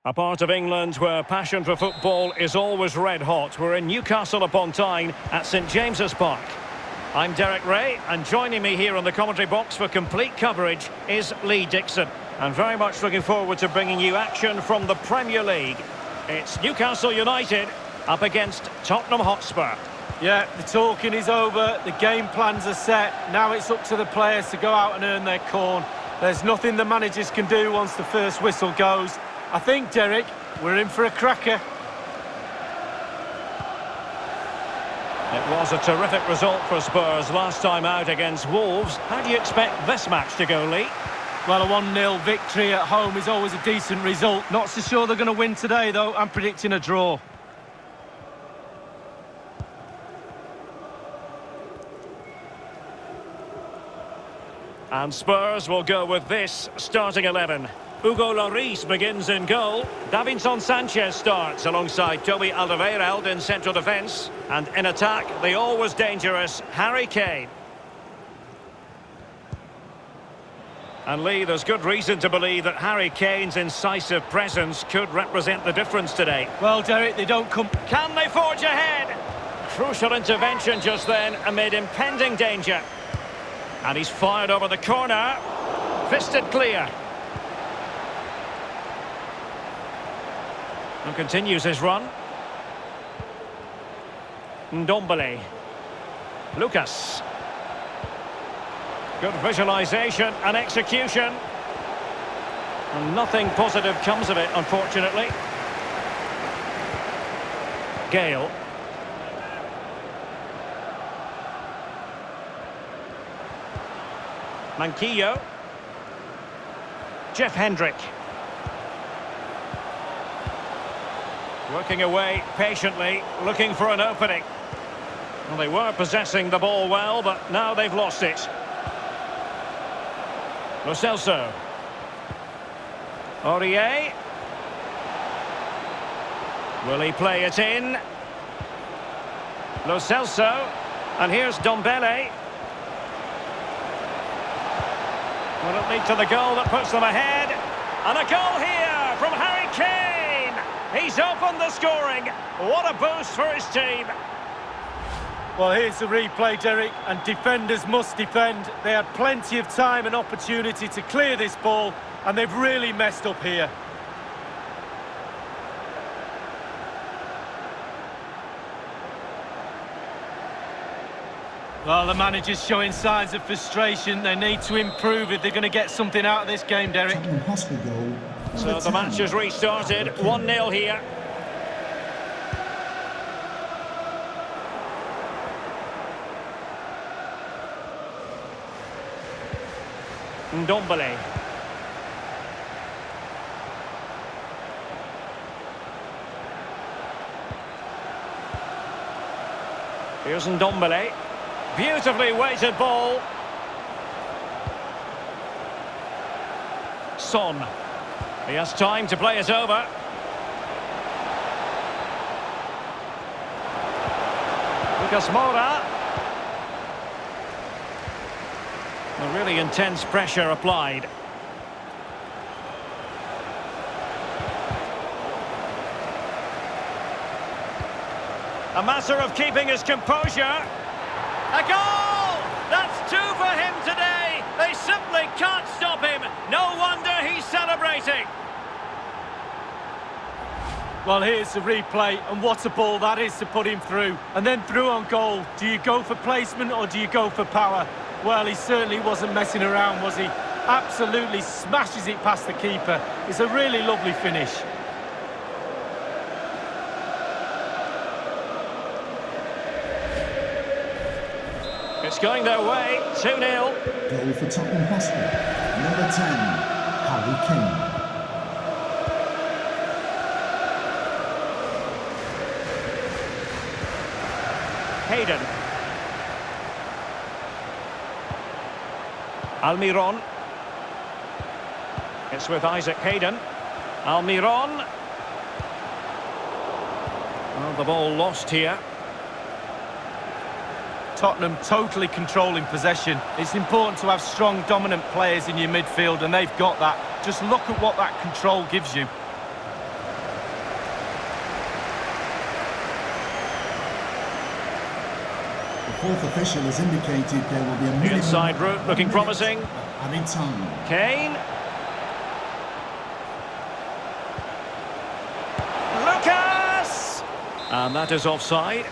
A part of England where passion for football is always red hot. We're in Newcastle upon Tyne at St James's Park. I'm Derek Ray, and joining me here on the commentary box for complete coverage is Lee Dixon. And very much looking forward to bringing you action from the Premier League. It's Newcastle United up against Tottenham Hotspur. Yeah, the talking is over, the game plans are set. Now it's up to the players to go out and earn their corn. There's nothing the managers can do once the first whistle goes. I think, Derek, we're in for a cracker. It was a terrific result for Spurs last time out against Wolves. How do you expect this match to go, Lee? Well, a 1-0 victory at home is always a decent result. Not so sure they're going to win today, though. I'm predicting a draw. And Spurs will go with this starting 11. Hugo Lloris begins in goal. Davinson Sanchez starts alongside Toby Alderweireld in central defence. And in attack, the always dangerous Harry Kane. And Lee, there's good reason to believe that Harry Kane's incisive presence could represent the difference today. Well, Derek, they don't come... Can they forge ahead? Crucial intervention just then amid impending danger. And he's fired over the corner. Fisted clear. And continues his run. Ndombele. Lucas. Good visualisation and execution. And nothing positive comes of it, unfortunately. Gale. Manquillo. Jeff Hendrick. Working away patiently, looking for an opening. Well, they were possessing the ball well, but now they've lost it. Lo Celso. Aurier. Will he play it in? Lo Celso. And here's Ndombele. Will it lead to the goal that puts them ahead? And a goal here from Harry Kane! He's opened the scoring. What a boost for his team. Well, here's the replay, Derek, and defenders must defend. They had plenty of time and opportunity to clear this ball, and they've really messed up here. Well, the manager's showing signs of frustration. They need to improve if they're going to get something out of this game, Derek. Tottenham Hotspur goal. So the match has restarted. 1-0 here. Ndombele. Here's Ndombele. Beautifully weighted ball. Son. He has time to play it over. Lucas Moura. A really intense pressure applied. A matter of keeping his composure. A goal! That's two for him today. They simply can't stop him. No wonder he's celebrating. Well, here's the replay, and what a ball that is to put him through. And then through on goal. Do you go for placement or do you go for power? Well, he certainly wasn't messing around, was he? Absolutely smashes it past the keeper. It's a really lovely finish. It's going their way, 2-0. Goal for Tottenham Hotspur. Number 10, Harry Kane. Hayden. Almiron. It's with Isaac Hayden. Almiron. Well, the ball lost here. Tottenham totally controlling possession. It's important to have strong, dominant players in your midfield, and they've got that. Just look at what that control gives you. fourth official has indicated there will be a The minimum inside of route 1 looking minute promising. of added time. Kane. Lucas! And that is offside.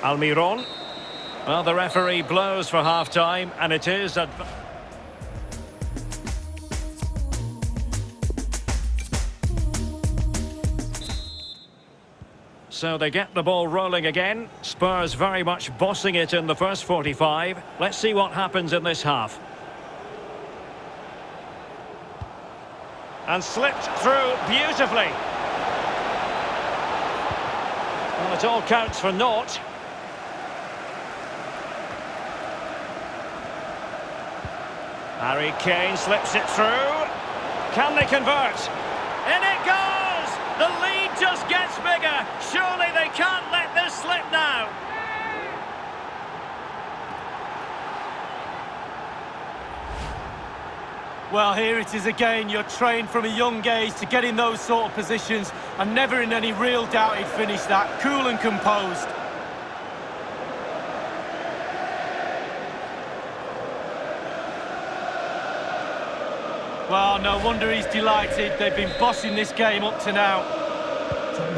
Almiron. Well, the referee blows for half-time, and it is at... So they get the ball rolling again. Spurs very much bossing it in the first 45. Let's see what happens in this half. And slipped through beautifully. Well, it all counts for naught. Harry Kane slips it through. Can they convert? In it goes! The lead just gets bigger. Surely they can't let this slip now. Well, here it is again. You're trained from a young age to get in those sort of positions, and never in any real doubt he'd finish that. Cool and composed. Well, no wonder he's delighted. They've been bossing this game up to now.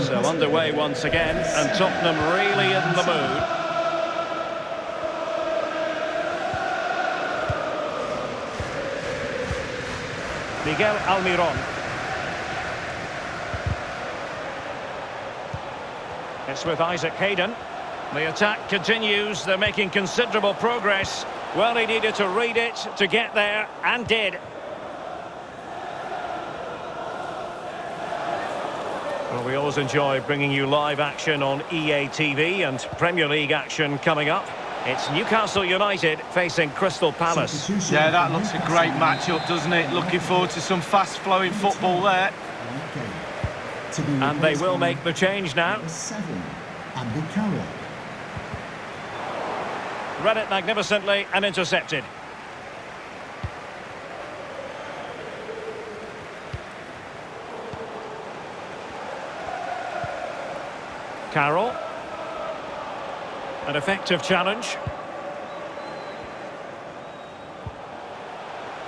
So underway once again, and Tottenham really in the mood. Miguel Almiron. It's with Isaac Hayden. The attack continues. They're making considerable progress. Well, he needed to read it to get there, and did. Well, we always enjoy bringing you live action on EA TV, and Premier League action coming up. It's Newcastle United facing Crystal Palace. Yeah, that looks a great match-up, doesn't it? Looking forward to some fast-flowing football there. And they will make the change now. Read it magnificently and intercepted. Carroll. An effective challenge.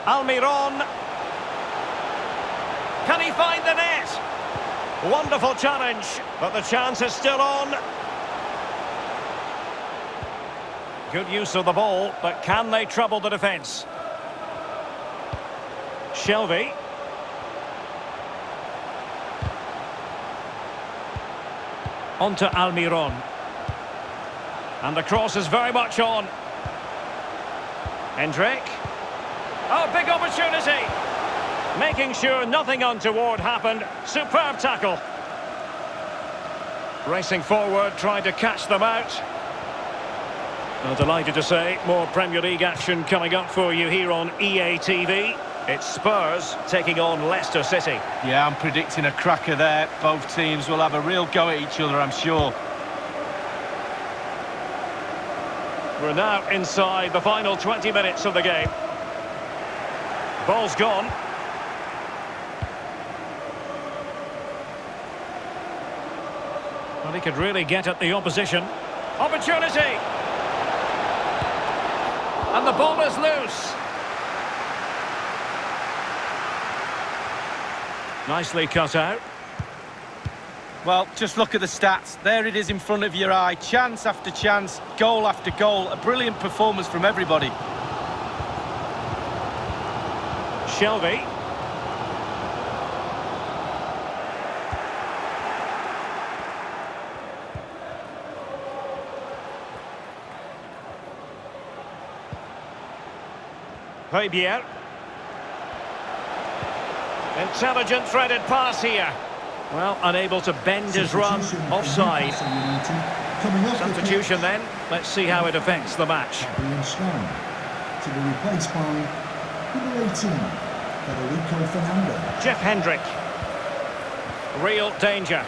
Almiron. Can he find the net? Wonderful challenge, but the chance is still on. Good use of the ball, but can they trouble the defence? Shelvey. On to Almiron. And the cross is very much on. Hendrick. Oh, big opportunity. Making sure nothing untoward happened. Superb tackle. Racing forward, trying to catch them out. Well, delighted to say, more Premier League action coming up for you here on EA TV. It's Spurs taking on Leicester City. Yeah, I'm predicting a cracker there. Both teams will have a real go at each other, I'm sure. We're now inside the final 20 minutes of the game. Ball's gone. Well, he could really get at the opposition. Opportunity! And the ball is loose. Nicely cut out. Well, just look at the stats. There it is in front of your eye. Chance after chance, goal after goal. A brilliant performance from everybody. Shelvey. Højbjerg. Intelligent threaded pass here. Well, unable to bend his run. Offside. Substitution then. Let's see how it affects the match. To be replaced by number 18, Federico Fernando. Jeff Hendrick. Real danger.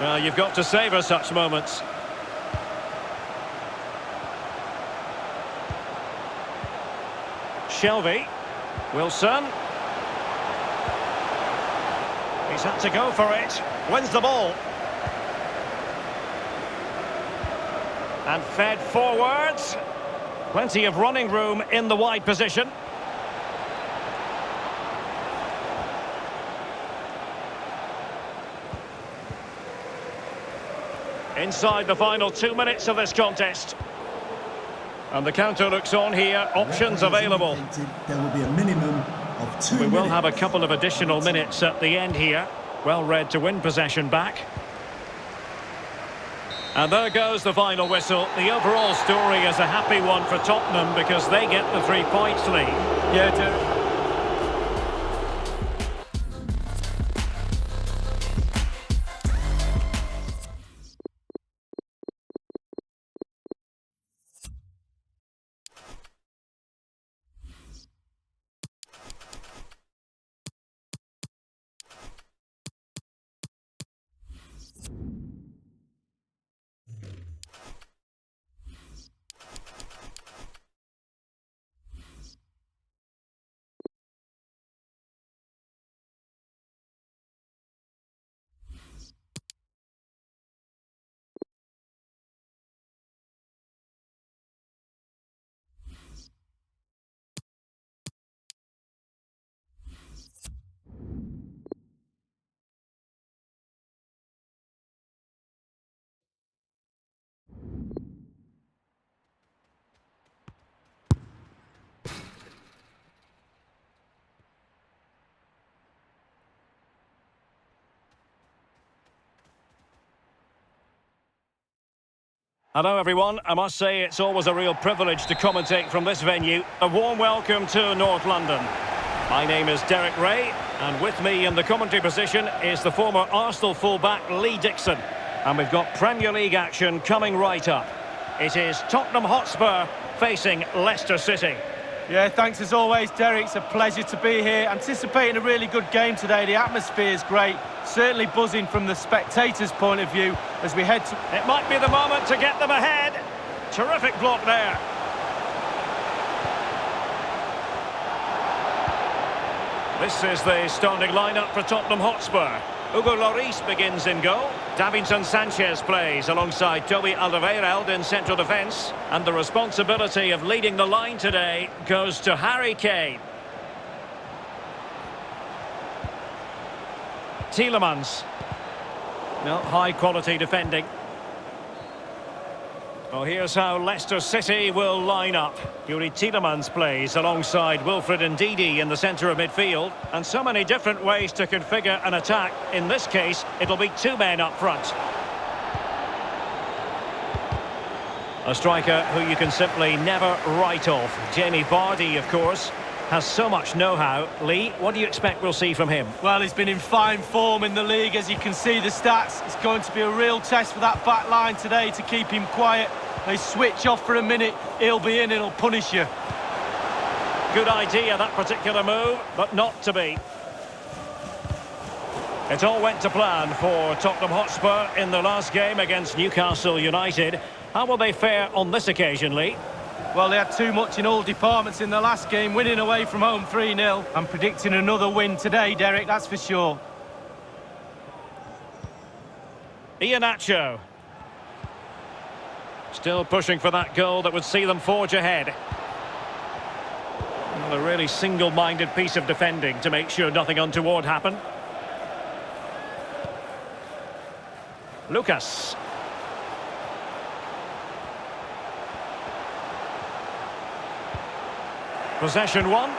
Well, you've got to savour such moments. Shelvey. Wilson. He's had to go for it. Wins the ball. And fed forwards. Plenty of running room in the wide position. Inside the final 2 minutes of this contest. And the counter looks on here. Options available. There will be a minimum of 2 minutes. We will have a couple of additional minutes at the end here. Well read to win possession back. And there goes the final whistle. The overall story is a happy one for Tottenham because they get the 3 points lead. Yeah, Derek. Hello everyone, I must say it's always a real privilege to commentate from this venue. A warm welcome to North London. My name is Derek Ray, and with me in the commentary position is the former Arsenal fullback Lee Dixon. And we've got Premier League action coming right up. It is Tottenham Hotspur facing Leicester City. Yeah, thanks as always, Derek. It's a pleasure to be here. Anticipating a really good game today. The atmosphere is great. Certainly buzzing from the spectators' point of view as we head to... It might be the moment to get them ahead. Terrific block there. This is the starting lineup for Tottenham Hotspur. Hugo Lloris begins in goal. Davinson Sanchez plays alongside Toby Alderweireld in central defence. And the responsibility of leading the line today goes to Harry Kane. Tielemans. No, high quality defending. Well, here's how Leicester City will line up. Yuri Tielemans plays alongside Wilfred Ndidi in the centre of midfield. And so many different ways to configure an attack. In this case, it'll be 2 men up front. A striker who you can simply never write off. Jamie Vardy, of course, has so much know-how. Lee, what do you expect we'll see from him? Well, he's been in fine form in the league, as you can see the stats. It's going to be a real test for that back line today to keep him quiet. They switch off for a minute, he'll be in, it'll punish you. Good idea, that particular move, but not to be. It all went to plan for Tottenham Hotspur in the last game against Newcastle United. How will they fare on this occasion, Lee? Well, they had too much in all departments in the last game, winning away from home 3-0. I'm predicting another win today, Derek, that's for sure. Iheanacho. Still pushing for that goal that would see them forge ahead. Well, a really single-minded piece of defending to make sure nothing untoward happened. Lucas. Possession 1.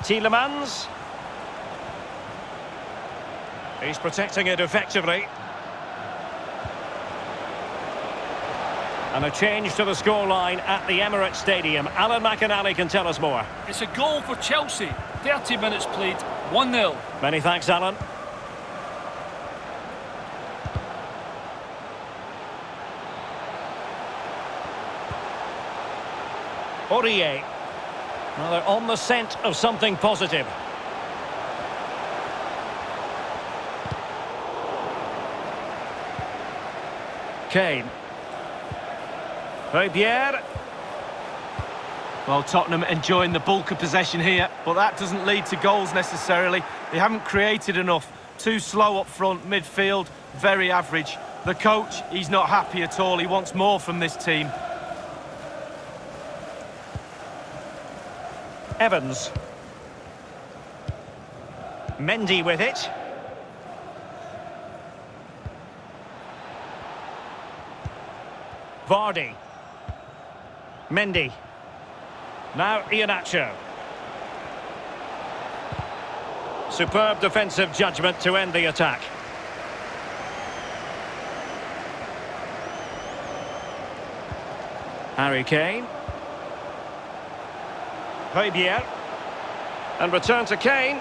Tielemans. He's protecting it effectively. And a change to the scoreline at the Emirates Stadium. Alan McInally can tell us more. It's a goal for Chelsea. 30 minutes played, 1-0. Many thanks, Alan. Aurier. Well, they're on the scent of something positive. Kane. Pierre. Well, Tottenham enjoying the bulk of possession here, but that doesn't lead to goals necessarily. They haven't created enough. Too slow up front, midfield, very average. The coach, he's not happy at all. He wants more from this team. Evans. Mendy with it. Vardy. Mendy. Now Iheanacho. Superb defensive judgment to end the attack. Harry Kane. Pierre. And return to Kane.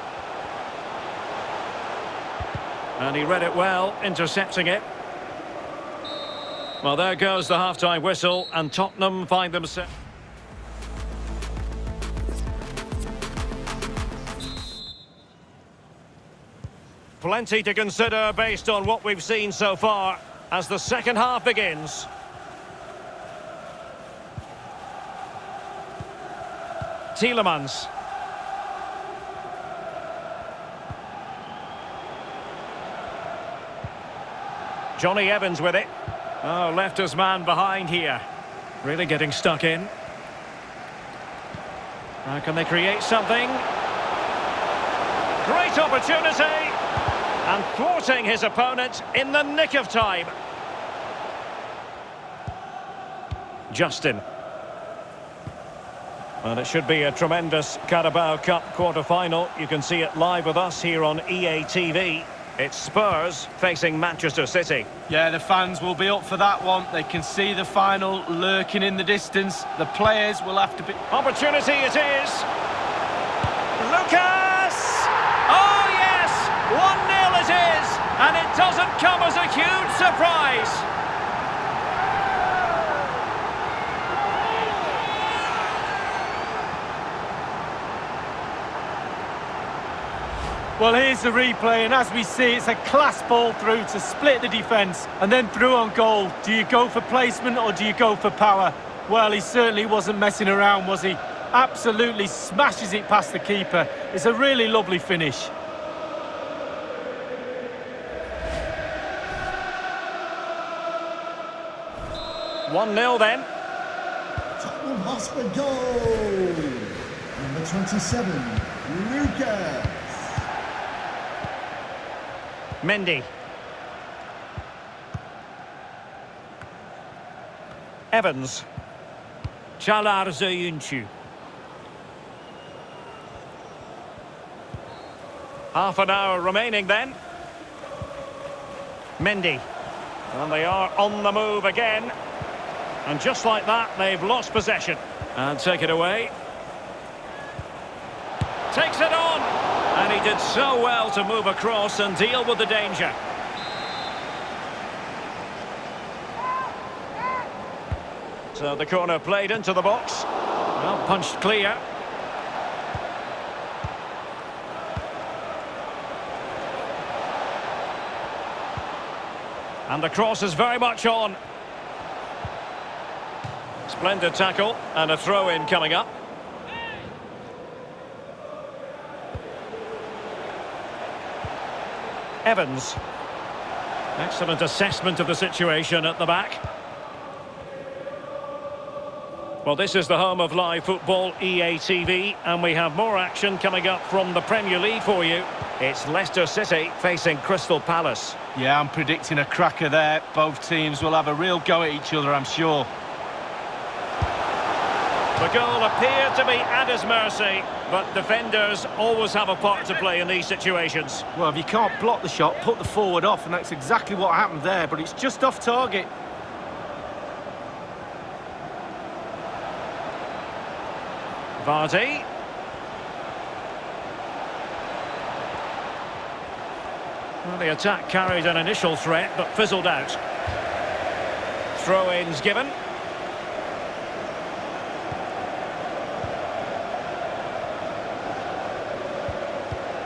And he read it well, intercepting it. Well, there goes the half-time whistle, and Tottenham find themselves... Plenty to consider based on what we've seen so far as the second half begins. Tielemans. Johnny Evans with it. Oh, left his man behind here. Really getting stuck in. Now can they create something? Great opportunity! And thwarting his opponent in the nick of time. Justin. And it should be a tremendous Carabao Cup quarter-final. You can see it live with us here on EA TV. It's Spurs facing Manchester City. Yeah, the fans will be up for that one. They can see the final lurking in the distance. The players will have to be... Opportunity it is. Lucas! Oh, yes! 1-0 it is! And it doesn't come as a huge surprise. Well, here's the replay, and as we see, it's a class ball through to split the defence and then through on goal. Do you go for placement or do you go for power? Well, he certainly wasn't messing around, was he? Absolutely smashes it past the keeper. It's a really lovely finish. One 0 then. Tottenham Hotspur goal! Number 27, Lucas. Mendy. Evans. Çağlar Söyüncü. Half an hour remaining then. Mendy. And they are on the move again. And just like that, they've lost possession. And take it away. Takes it on. And he did so well to move across and deal with the danger. So the corner played into the box. Well, punched clear. And the cross is very much on. Splendid tackle and a throw-in coming up. Evans. Excellent assessment of the situation at the back. Well, this is the home of live football, EA TV, and we have more action coming up from the Premier League for you. It's Leicester City facing Crystal Palace. Yeah, I'm predicting a cracker there. Both teams will have a real go at each other, I'm sure. The goal appeared to be at his mercy, but defenders always have a part to play in these situations. Well, if you can't block the shot, put the forward off, and that's exactly what happened there, but it's just off target. Vardy. Well, the attack carried an initial threat, but fizzled out. Throw-ins given.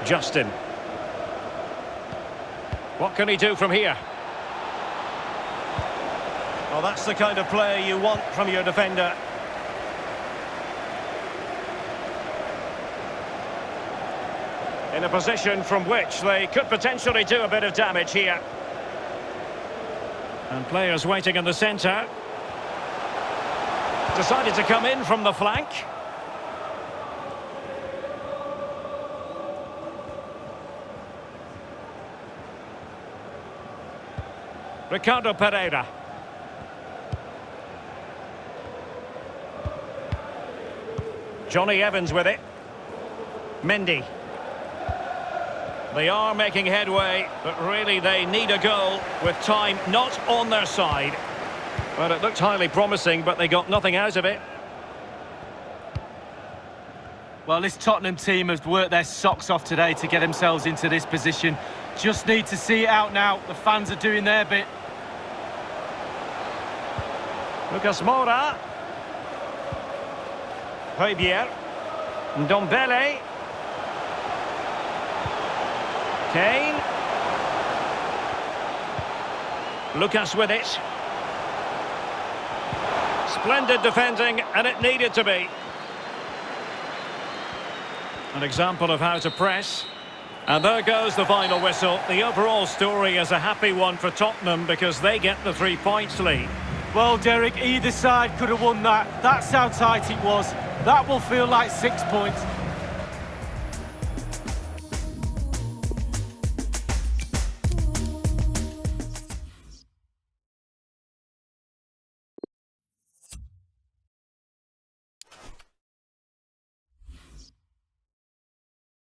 Justin. What can he do from here? Well, that's the kind of play you want from your defender. In a position from which they could potentially do a bit of damage here. And players waiting in the centre. Decided to come in from the flank. Ricardo Pereira. Johnny Evans with it. Mendy. They are making headway, but really they need a goal with time not on their side. Well, it looked highly promising, but they got nothing out of it. Well, this Tottenham team has worked their socks off today to get themselves into this position. Just need to see it out now. The fans are doing their bit. Lucas Moura. Højbjerg. Ndombele. Kane. Lucas with it. Splendid defending, and it needed to be. An example of how to press. And there goes the final whistle. The overall story is a happy one for Tottenham because they get the 3 points lead. Well, Derek, either side could have won that. That's how tight it was. That will feel like 6 points.